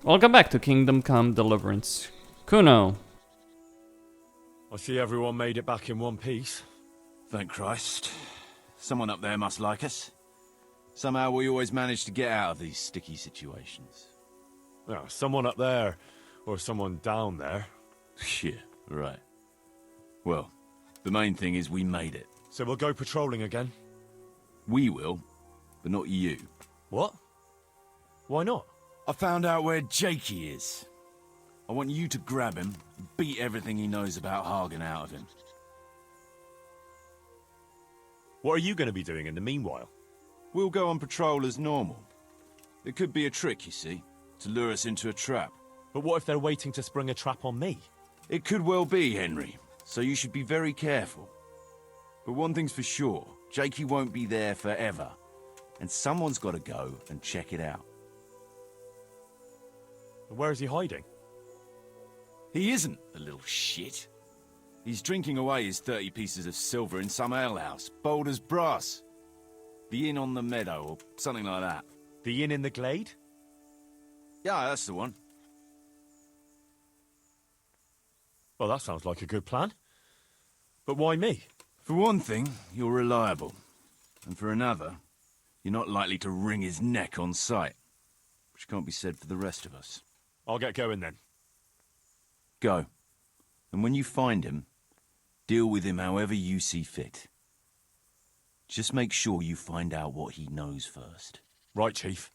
Welcome back to Kingdom Come Deliverance. Kuno. I see everyone made it back in one piece. Thank Christ. Someone up there must like us. Somehow we always manage to get out of these sticky situations. Well, someone up there, or someone down there. Yeah, right. Well, the main thing is we made it. So we'll go patrolling again? We will, but not you. What? Why not? I found out where Jakey is. I want you to grab him and beat everything he knows about Hagen out of him. What are you going to be doing in the meanwhile? We'll go on patrol as normal. It could be a trick, you see, to lure us into a trap. But what if they're waiting to spring a trap on me? It could well be, Henry, so you should be very careful. But one thing's for sure, Jakey won't be there forever, and someone's got to go and check it out. Where is he hiding? He isn't, the little shit. He's drinking away his 30 pieces of silver in some alehouse, bold as brass. The inn on the meadow, or something like that. The inn in the glade? Yeah, that's the one. Well, that sounds like a good plan. But why me? For one thing, you're reliable. And for another, you're not likely to wring his neck on sight. Which can't be said for the rest of us. I'll get going then. Go. And when you find him, deal with him however you see fit. Just make sure you find out what he knows first. Right, Chief.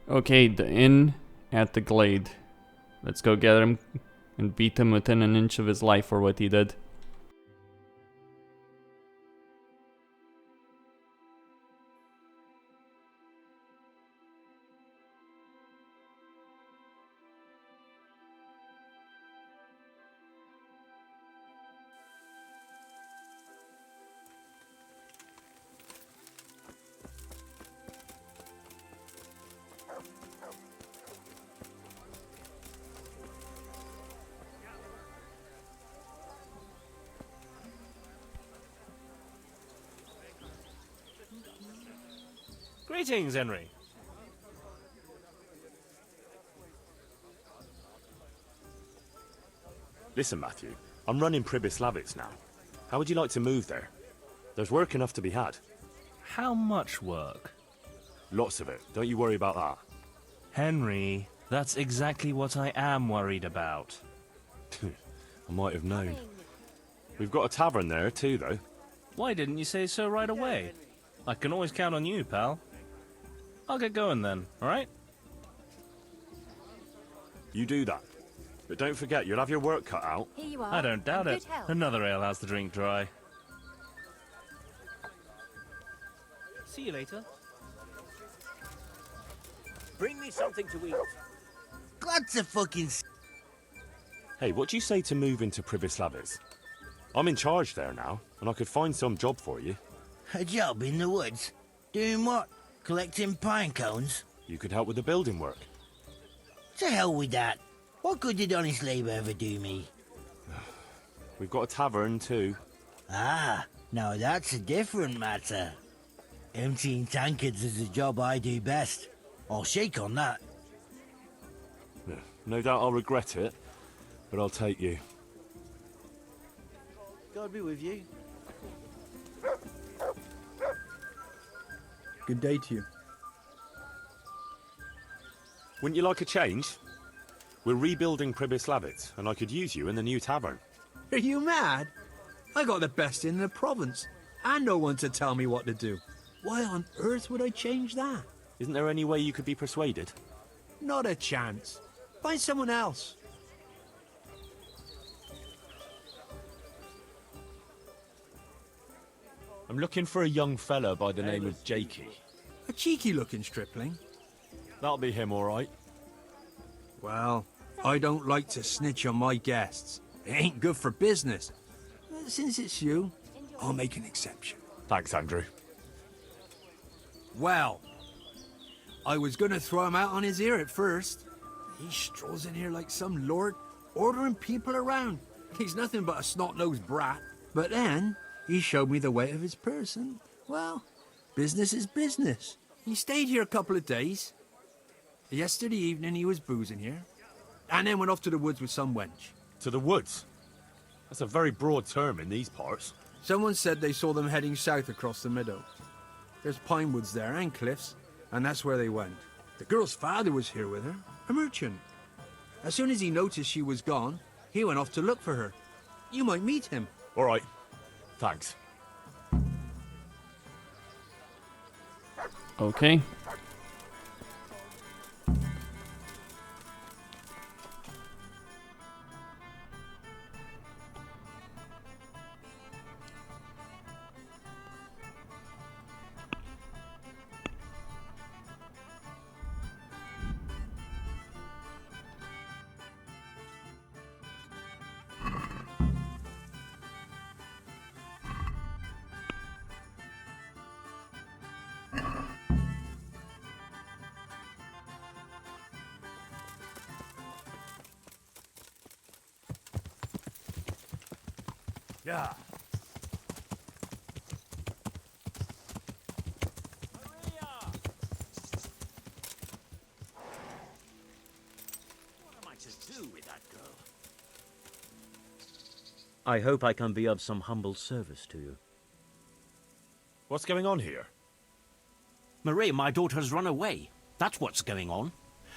Okay, the inn at the glade. Let's go get him and beat him within an inch of his life for what he did. Greetings, Henry. Listen, Matthew. I'm running Pribyslavitz now. How would you like to move there? There's work enough to be had. How much work? Lots of it. Don't you worry about that. Henry, that's exactly what I am worried about. I might have known. We've got a tavern there too, though. Why didn't you say so right away? I can always count on you, pal. I'll get going then, alright? You do that. But don't forget, you'll have your work cut out. Here you are. I don't doubt in it. good health. Another ale has the drink dry. See you later. Bring me something to eat. Glad to fucking... Hey, what do you say to move into Pribyslavitz? I'm in charge there now, and I could find some job for you. A job in the woods? Doing what? Collecting pine cones? You could help with the building work. To hell with that. What good did honest labour ever do me? We've got a tavern too. Ah, now that's a different matter. Emptying tankards is the job I do best. I'll shake on that. No doubt I'll regret it, but I'll take you. God be with you. Good day to you. Wouldn't you like a change? We're rebuilding Pribyslavitz, and I could use you in the new tavern. Are you mad? I got the best in the province, and no one to tell me what to do. Why on earth would I change that? Isn't there any way you could be persuaded? Not a chance. Find someone else. I'm looking for a young fella by the name of Jakey. A cheeky-looking stripling. That'll be him, all right. Well, I don't like to snitch on my guests. It ain't good for business. Since it's you, I'll make an exception. Thanks, Andrew. Well, I was gonna throw him out on his ear at first. He strolls in here like some lord, ordering people around. He's nothing but a snot-nosed brat. But then, he showed me the weight of his person. Well, business is business. He stayed here a couple of days. Yesterday evening he was boozing here, and then went off to the woods with some wench. To the woods? That's a very broad term in these parts. Someone said they saw them heading south across the meadow. There's pine woods there and cliffs, and that's where they went. The girl's father was here with her, a merchant. As soon as he noticed she was gone, he went off to look for her. You might meet him. All right. Thanks. Okay. Yeah. What am I to do with that girl? I hope I can be of some humble service to you. What's going on here? Marie, my daughter has run away. That's what's going on.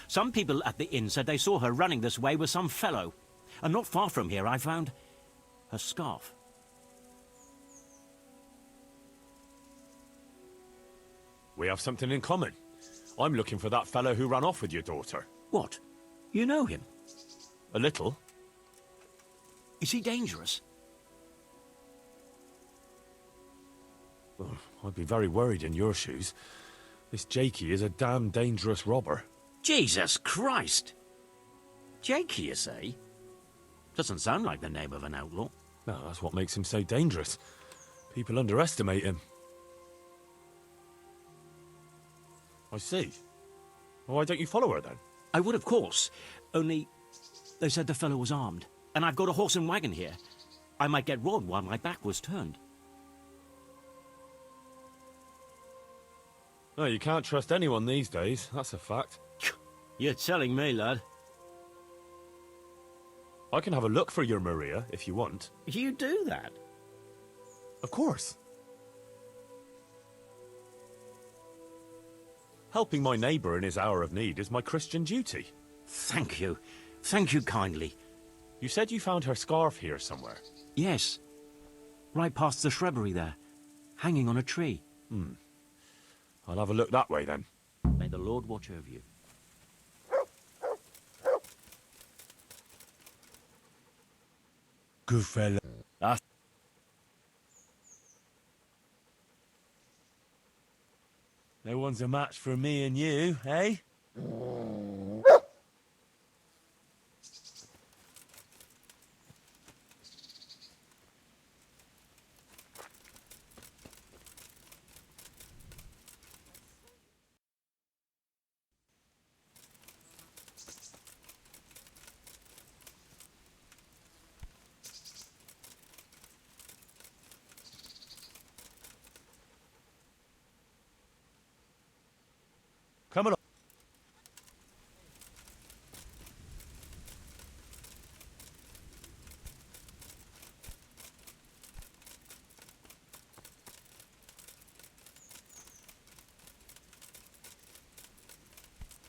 Some people at the inn said they saw her running this way with some fellow. And not far from here I found her scarf. We have something in common. I'm looking for that fellow who ran off with your daughter. What? You know him? A little. Is he dangerous? Well, I'd be very worried in your shoes. This Jakey is a damn dangerous robber. Jesus Christ! Jakey, you say? Doesn't sound like the name of an outlaw. No, that's what makes him so dangerous. People underestimate him. I see. Well, why don't you follow her then? I would, of course. Only, they said the fellow was armed. And I've got a horse and wagon here. I might get robbed while my back was turned. No, you can't trust anyone these days. That's a fact. You're telling me, lad. I can have a look for your Maria, if you want. You do that? Of course. Helping my neighbour in his hour of need is my Christian duty. Thank you. Thank you kindly. You said you found her scarf here somewhere. Yes. Right past the shrubbery there. Hanging on a tree. I'll have a look that way then. May the Lord watch over you. Good fella. No one's a match for me and you, eh? Come along.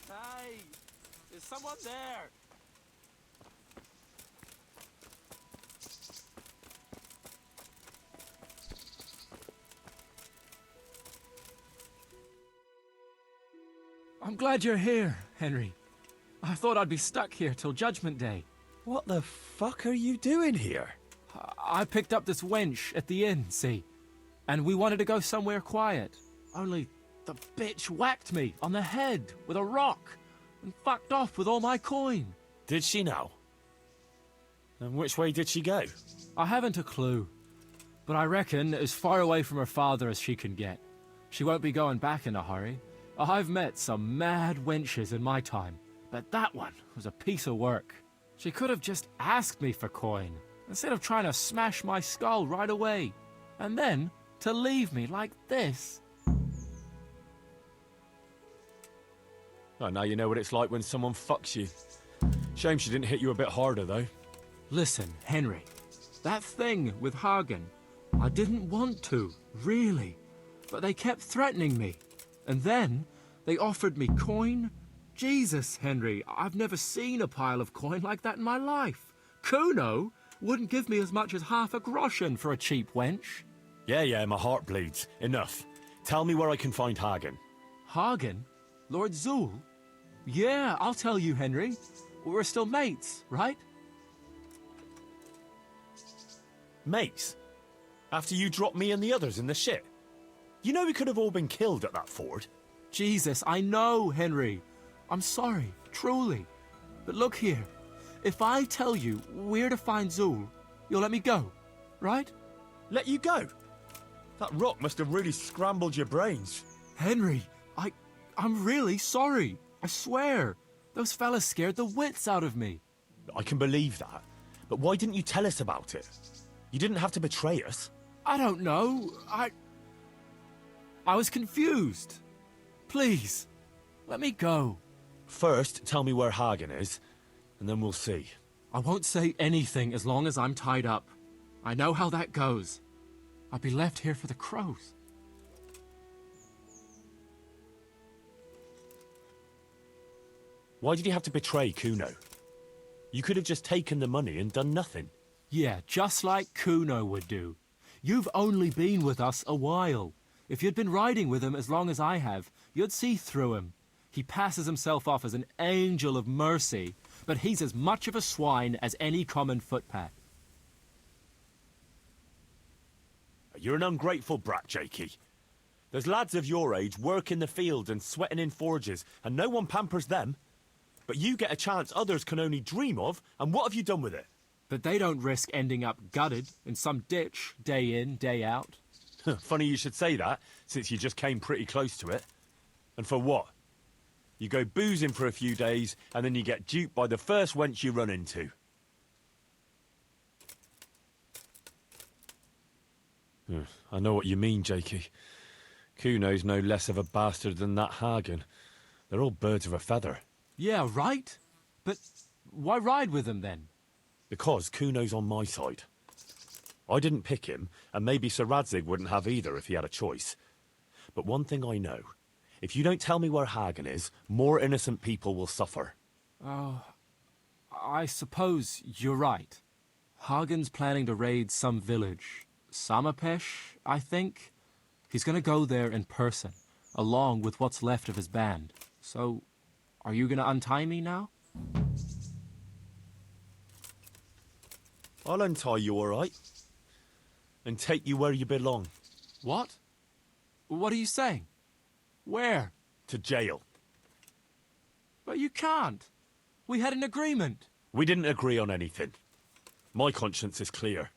Hey! Is someone there? I'm glad you're here, Henry. I thought I'd be stuck here till Judgment Day. What the fuck are you doing here? I picked up this wench at the inn, see? And we wanted to go somewhere quiet. Only the bitch whacked me on the head with a rock and fucked off with all my coin. Did she now? And which way did she go? I haven't a clue, but I reckon as far away from her father as she can get. She won't be going back in a hurry. I've met some mad wenches in my time, but that one was a piece of work. She could have just asked me for coin, instead of trying to smash my skull right away, and then to leave me like this. Oh, now you know what it's like when someone fucks you. Shame she didn't hit you a bit harder, though. Listen, Henry, that thing with Hagen, I didn't want to, really, but they kept threatening me. And then they offered me coin. Jesus, Henry, I've never seen a pile of coin like that in my life. Kuno wouldn't give me as much as half a groschen for a cheap wench. Yeah, my heart bleeds. Enough. Tell me where I can find Hagen. Hagen? Lord Zoul? Yeah, I'll tell you, Henry. We're still mates, right? Mates? After you dropped me and the others in the shit? You know we could have all been killed at that ford. Jesus, I know, Henry. I'm sorry, truly. But look here. If I tell you where to find Zoul, you'll let me go, right? Let you go? That rock must have really scrambled your brains. Henry, I'm really sorry. I swear. Those fellas scared the wits out of me. I can believe that. But why didn't you tell us about it? You didn't have to betray us. I don't know. I was confused. Please, let me go. First, tell me where Hagen is, and then we'll see. I won't say anything as long as I'm tied up. I know how that goes. I'll be left here for the crows. Why did you have to betray Kuno? You could have just taken the money and done nothing. Yeah, just like Kuno would do. You've only been with us a while. If you'd been riding with him as long as I have, you'd see through him. He passes himself off as an angel of mercy, but he's as much of a swine as any common footpad. You're an ungrateful brat, Jakey. There's lads of your age work in the fields and sweating in forges, and no one pampers them. But you get a chance others can only dream of, and what have you done with it? But they don't risk ending up gutted in some ditch, day in, day out. Funny you should say that, since you just came pretty close to it. And for what? You go boozing for a few days, and then you get duped by the first wench you run into. I know what you mean, Jakey. Kuno's no less of a bastard than that Hagen. They're all birds of a feather. Yeah, right? But why ride with them then? Because Kuno's on my side. I didn't pick him, and maybe Sir Radzig wouldn't have either if he had a choice. But one thing I know. If you don't tell me where Hagen is, more innocent people will suffer. Oh, I suppose you're right. Hagen's planning to raid some village. Samapesh, I think. He's gonna go there in person, along with what's left of his band. So, are you gonna untie me now? I'll untie you, all right? And take you where you belong. What? What are you saying? Where? To jail. But you can't. We had an agreement. We didn't agree on anything. My conscience is clear.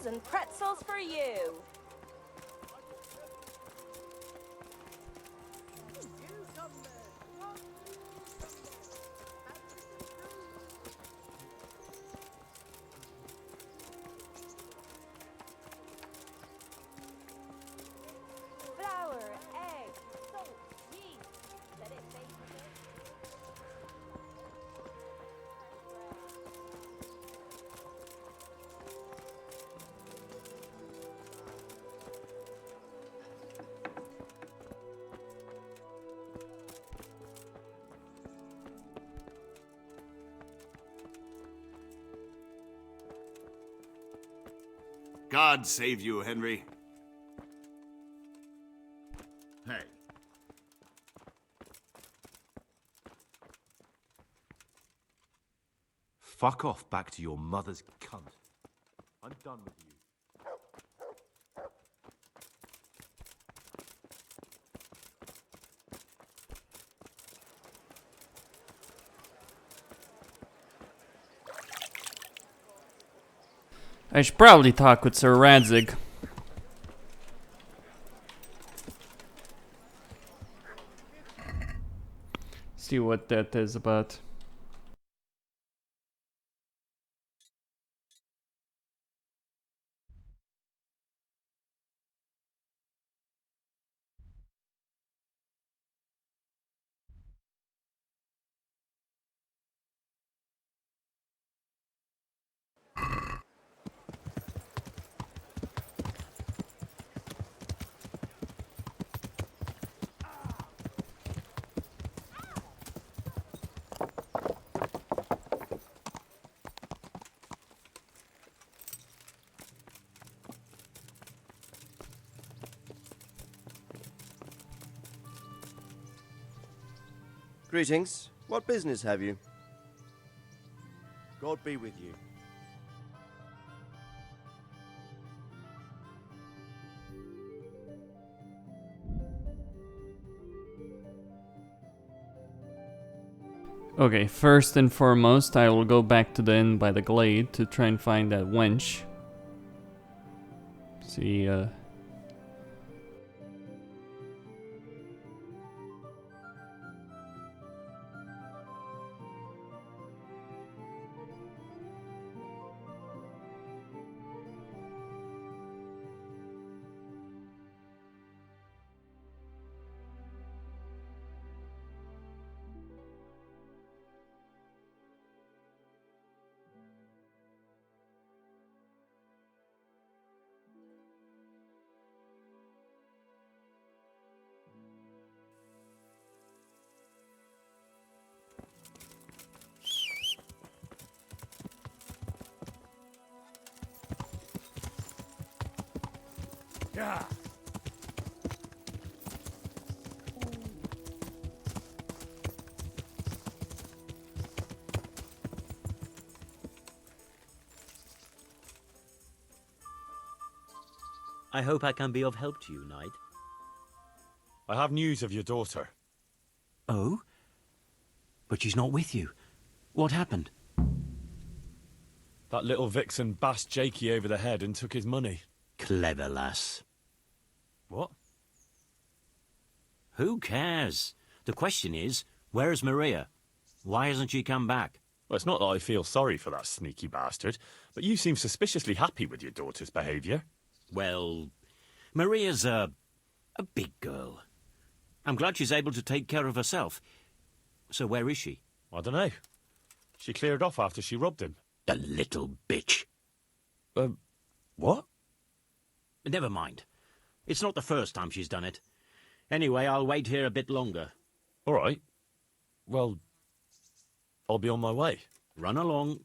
apples and pretzels for you. Flour, egg, salt, yeast. Let it bake a bit. God save you, Henry. Hey. Fuck off back to your mother's cunt. I'm done with you. I should probably talk with Sir Radzig. See what that is about. Greetings. What business have you? God be with you. Okay, first and foremost, I will go back to the inn by the glade to try and find that wench. See, Yeah. I hope I can be of help to you, knight. I have news of your daughter. Oh? But she's not with you. What happened? That little vixen bashed Jakey over the head and took his money. Clever lass. What? Who cares? The question is, where's Maria? Why hasn't she come back? Well, it's not that I feel sorry for that sneaky bastard, but you seem suspiciously happy with your daughter's behaviour. Well, Maria's a big girl. I'm glad she's able to take care of herself. So where is she? I don't know. She cleared off after she robbed him. The little bitch. What? Never mind. It's not the first time she's done it. Anyway, I'll wait here a bit longer. All right. Well, I'll be on my way. Run along.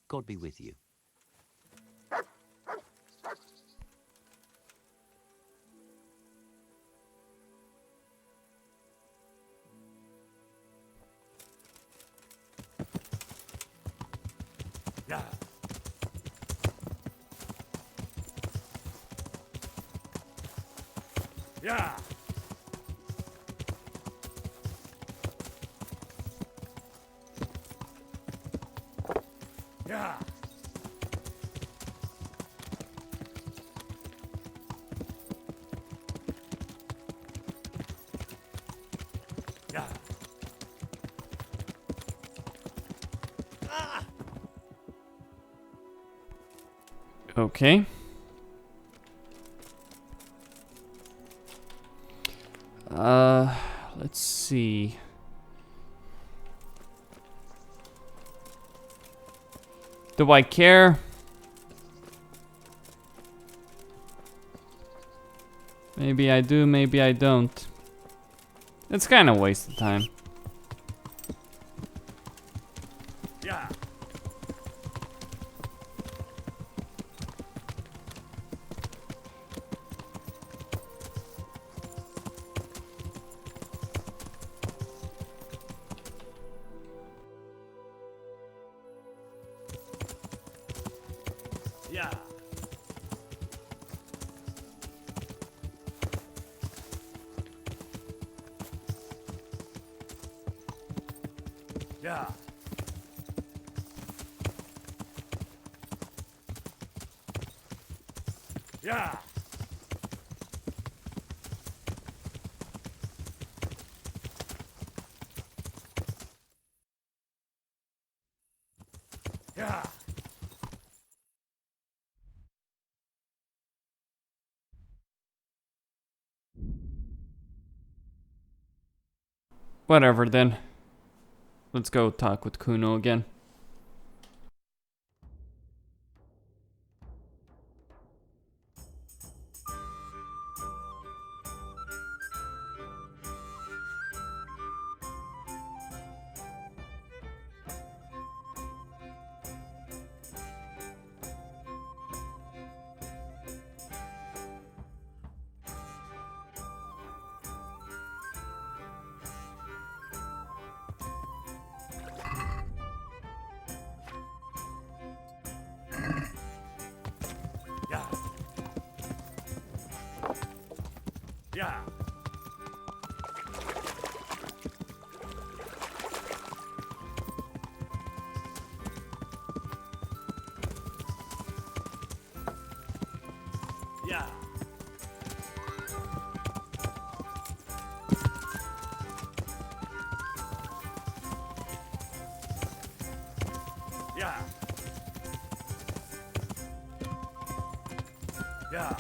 God be with you. Yeah. Yeah. Yeah. Okay. Let's see. Do I care? Maybe I do, maybe I don't. It's kind of a waste of time. Yeah. Yeah. Yeah. Yeah. Yeah. Whatever then. Let's go talk with Kuno again. Yeah. Yeah. Yeah. Yeah. Yeah.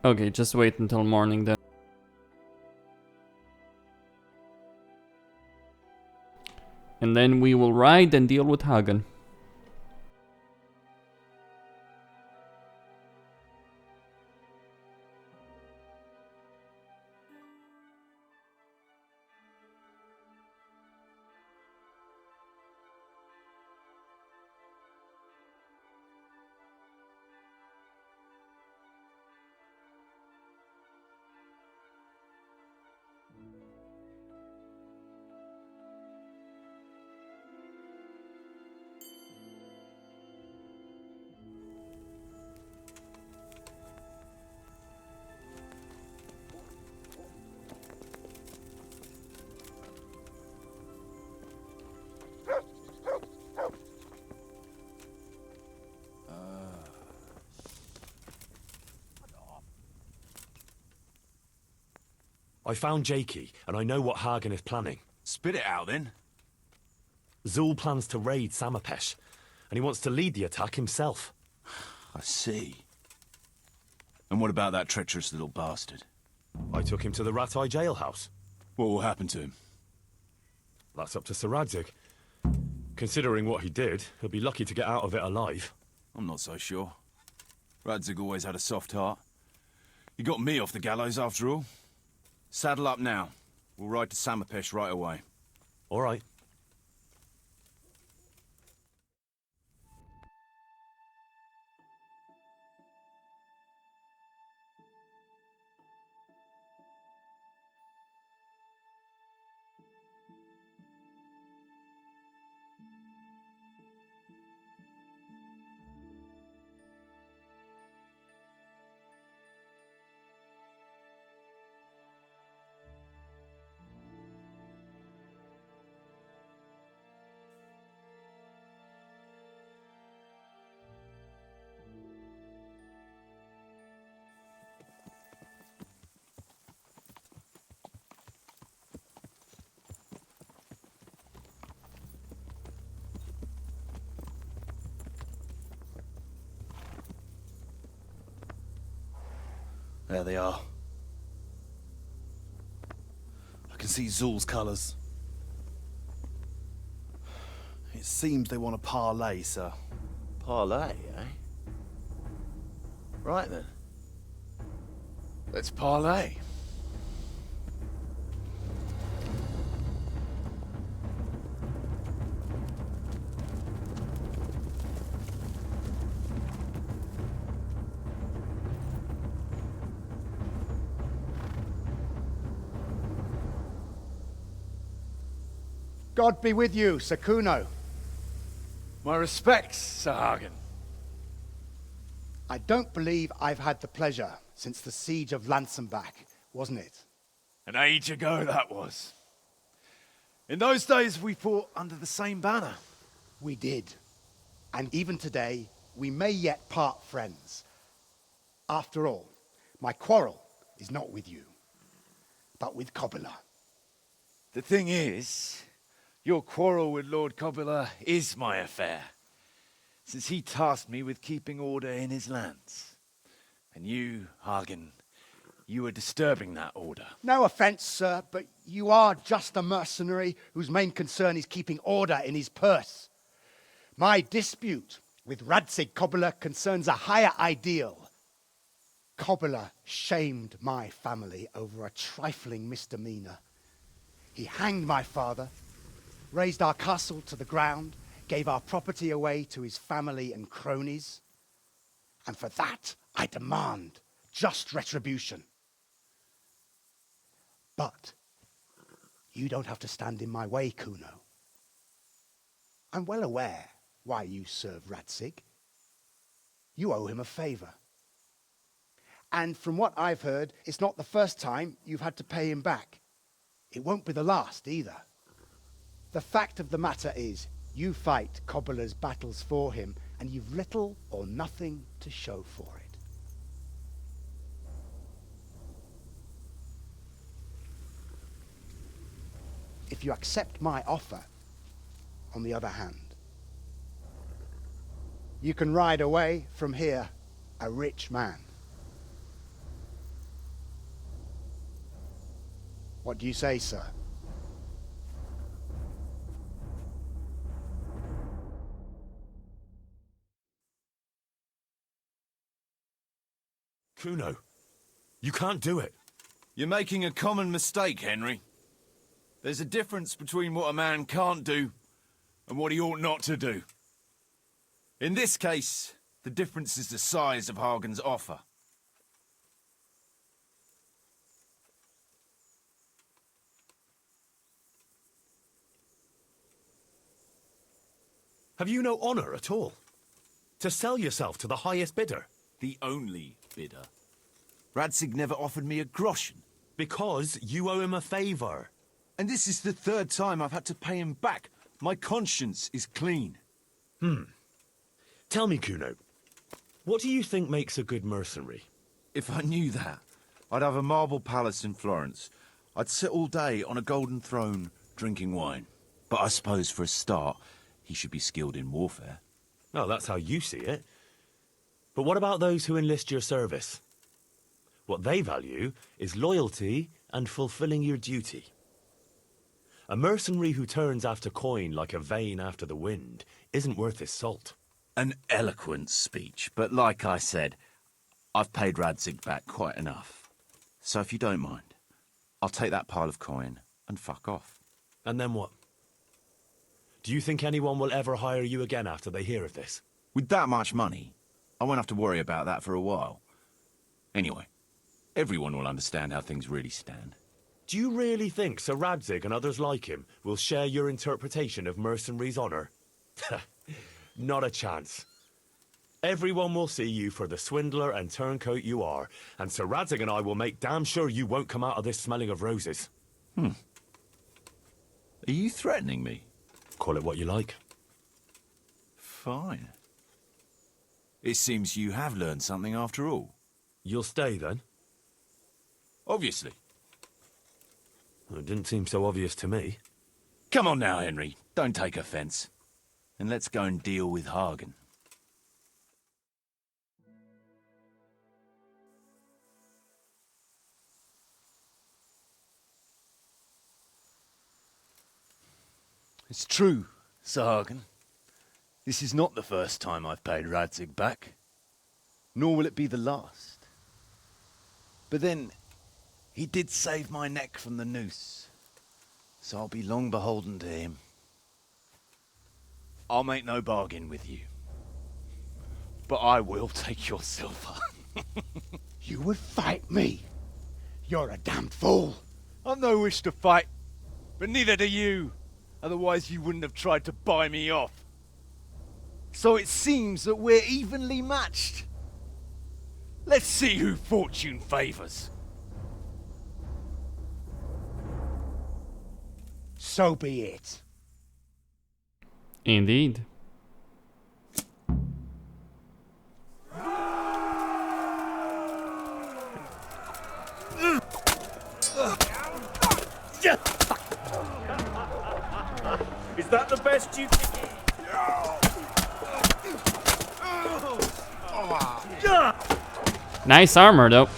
Okay, just wait until morning then. And then we will ride and deal with Hagen. I found Jakey, and I know what Hagen is planning. Spit it out, then. Zoul plans to raid Samapesh, and he wants to lead the attack himself. I see. And what about that treacherous little bastard? I took him to the Rat Eye jailhouse. What will happen to him? That's up to Sir Radzig. Considering what he did, he'll be lucky to get out of it alive. I'm not so sure. Radzig always had a soft heart. He got me off the gallows after all. Saddle up now. We'll ride to Samapesh right away. All right. There they are. I can see Zoul's colours. It seems they want a parley, sir. Parlay, eh? Right then. Let's parley. God be with you, Sir Kuno. My respects, Sir Hagen. I don't believe I've had the pleasure since the siege of Lansenbach, wasn't it? An age ago that was. In those days we fought under the same banner. We did. And even today, we may yet part friends. After all, my quarrel is not with you, but with Cobula. The thing is, your quarrel with Lord Cobula is my affair, since he tasked me with keeping order in his lands. And you, Hagen, you were disturbing that order. No offense, sir, but you are just a mercenary whose main concern is keeping order in his purse. My dispute with Radzig Cobula concerns a higher ideal. Cobula shamed my family over a trifling misdemeanor. He hanged my father, razed our castle to the ground, gave our property away to his family and cronies. And for that, I demand just retribution. But you don't have to stand in my way, Kuno. I'm well aware why you serve Radzig. You owe him a favor. And from what I've heard, it's not the first time you've had to pay him back. It won't be the last either. The fact of the matter is, you fight Cobula's battles for him, and you've little or nothing to show for it. If you accept my offer, on the other hand, you can ride away from here a rich man. What do you say, sir? Kuno, you can't do it. You're making a common mistake, Henry. There's a difference between what a man can't do and what he ought not to do. In this case, the difference is the size of Hagen's offer. Have you no honor at all? To sell yourself to the highest bidder? The only bidder. Radzig never offered me a groschen. Because you owe him a favor. And this is the third time I've had to pay him back. My conscience is clean. Tell me, Kuno, what do you think makes a good mercenary? If I knew that, I'd have a marble palace in Florence. I'd sit all day on a golden throne, drinking wine. But I suppose for a start, he should be skilled in warfare. Oh, that's how you see it. But what about those who enlist your service? What they value is loyalty and fulfilling your duty. A mercenary who turns after coin like a vane after the wind isn't worth his salt. An eloquent speech, but like I said, I've paid Radzig back quite enough. So if you don't mind, I'll take that pile of coin and fuck off. And then what? Do you think anyone will ever hire you again after they hear of this? With that much money, I won't have to worry about that for a while. Anyway, everyone will understand how things really stand. Do you really think Sir Radzig and others like him will share your interpretation of mercenary's honor? Not a chance. Everyone will see you for the swindler and turncoat you are, and Sir Radzig and I will make damn sure you won't come out of this smelling of roses. Are you threatening me? Call it what you like. Fine. It seems you have learned something after all. You'll stay, then? Obviously. It didn't seem so obvious to me. Come on now, Henry. Don't take offence. And let's go and deal with Hagen. It's true, Sir Hagen. This is not the first time I've paid Radzig back. Nor will it be the last. But then, he did save my neck from the noose. So I'll be long beholden to him. I'll make no bargain with you. But I will take your silver. You would fight me? You're a damn fool. I've no wish to fight, but neither do you. Otherwise you wouldn't have tried to buy me off. So it seems that we're evenly matched. Let's see who fortune favors. So be it. Indeed. Is that the best you can? Nice armor, though.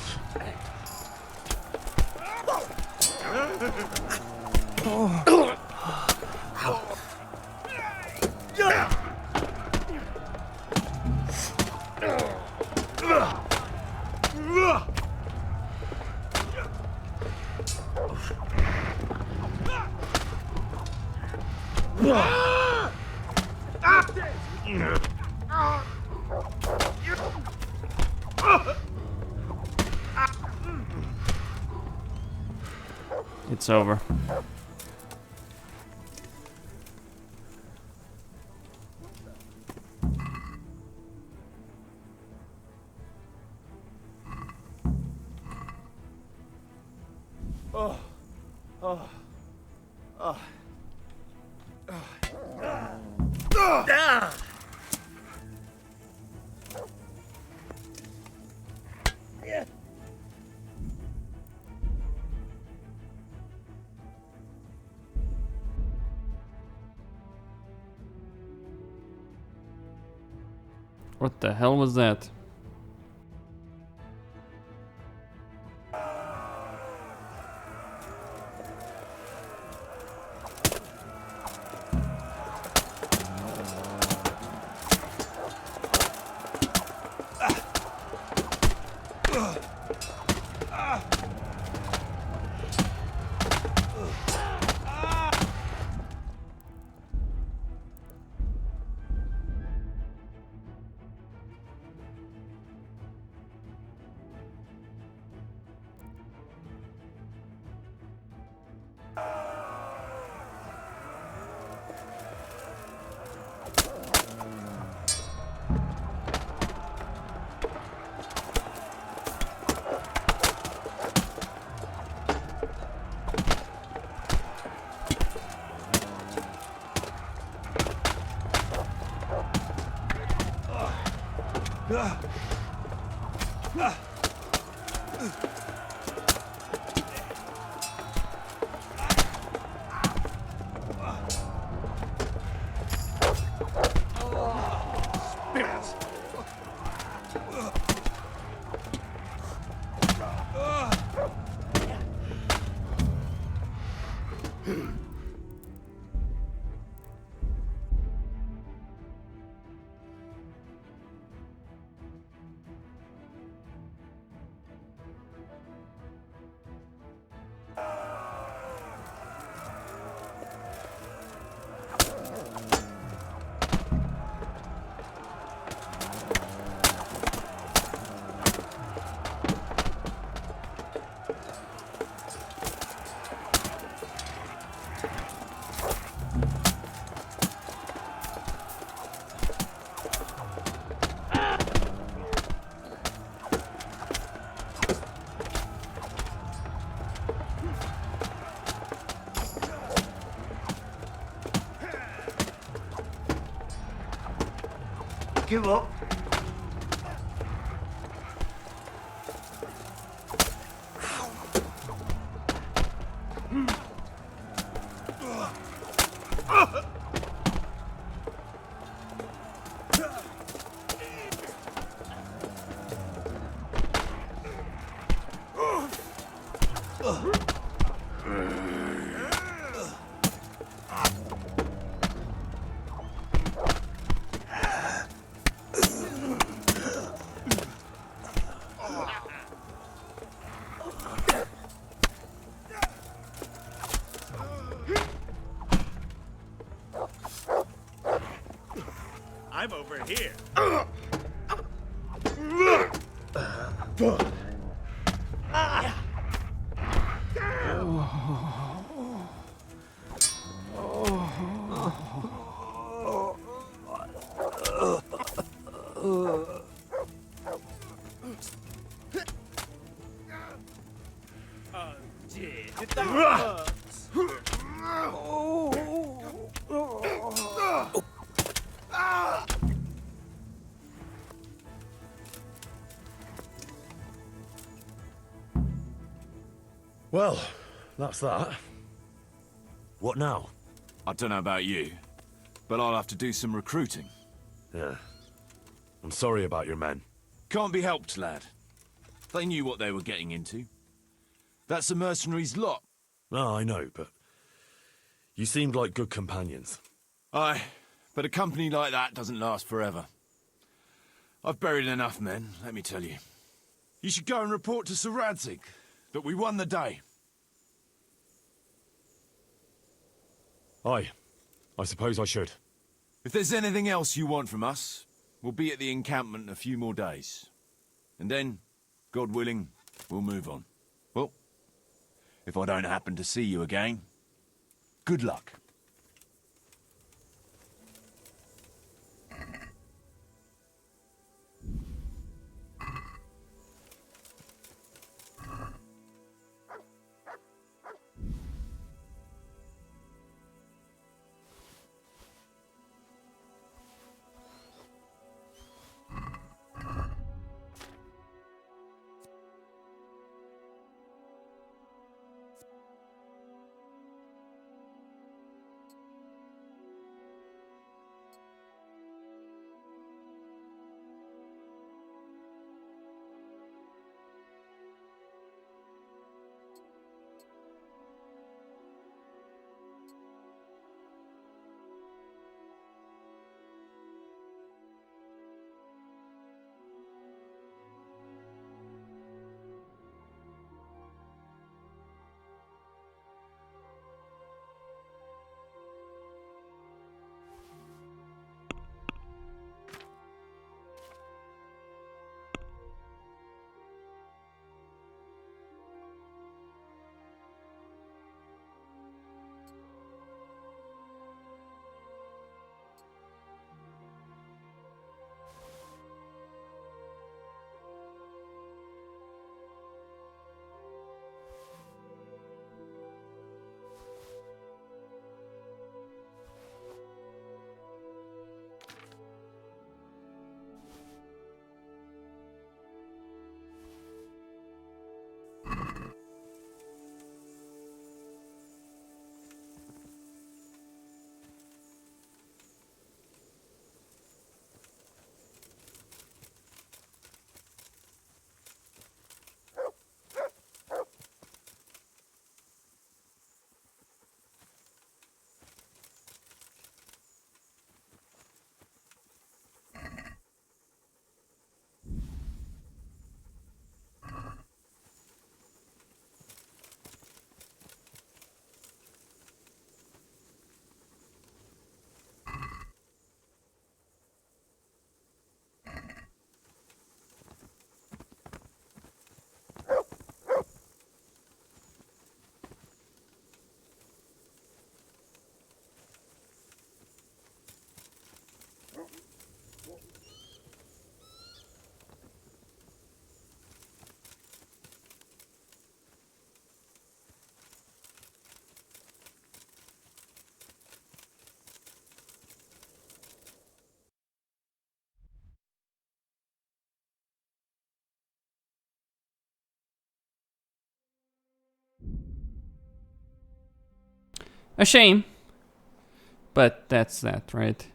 It's over. What the hell was that? Give up. I'm over here. Oh, dear. That hurts. Well, that's that. What now? I don't know about you, but I'll have to do some recruiting. Yeah. I'm sorry about your men. Can't be helped, lad. They knew what they were getting into. That's the mercenaries' lot. No, I know, but you seemed like good companions. Aye, but a company like that doesn't last forever. I've buried enough men, let me tell you. You should go and report to Sir Radzig that we won the day. Aye, I suppose I should. If there's anything else you want from us, we'll be at the encampment in a few more days. And then, God willing, we'll move on. Well, if I don't happen to see you again, good luck. A shame. But that's that, right?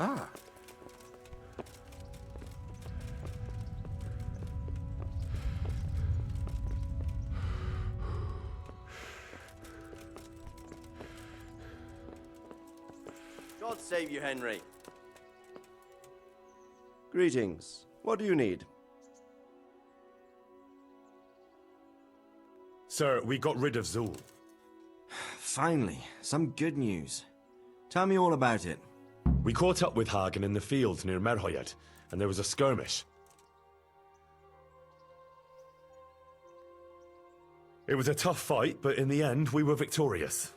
Ah. God save you, Henry. Greetings. What do you need? Sir, we got rid of Zoul. Finally, some good news. Tell me all about it. We caught up with Hagen in the fields near Merhoyed, and there was a skirmish. It was a tough fight, but in the end, we were victorious.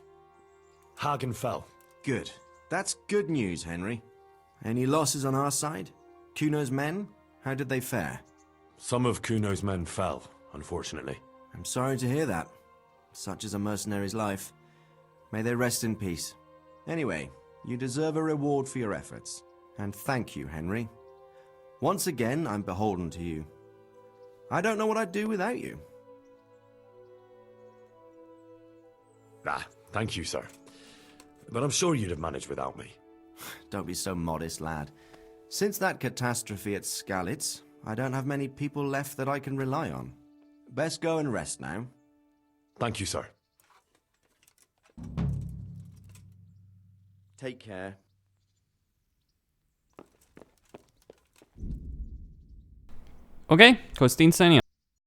Hagen fell. Good. That's good news, Henry. Any losses on our side? Kuno's men? How did they fare? Some of Kuno's men fell, unfortunately. I'm sorry to hear that. Such is a mercenary's life. May they rest in peace. Anyway, you deserve a reward for your efforts. And thank you, Henry. Once again, I'm beholden to you. I don't know what I'd do without you. Thank you, sir. But I'm sure you'd have managed without me. Don't be so modest, lad. Since that catastrophe at Skalitz, I don't have many people left that I can rely on. Best go and rest now. Thank you, sir. Take care. Okej, Costin sen igen.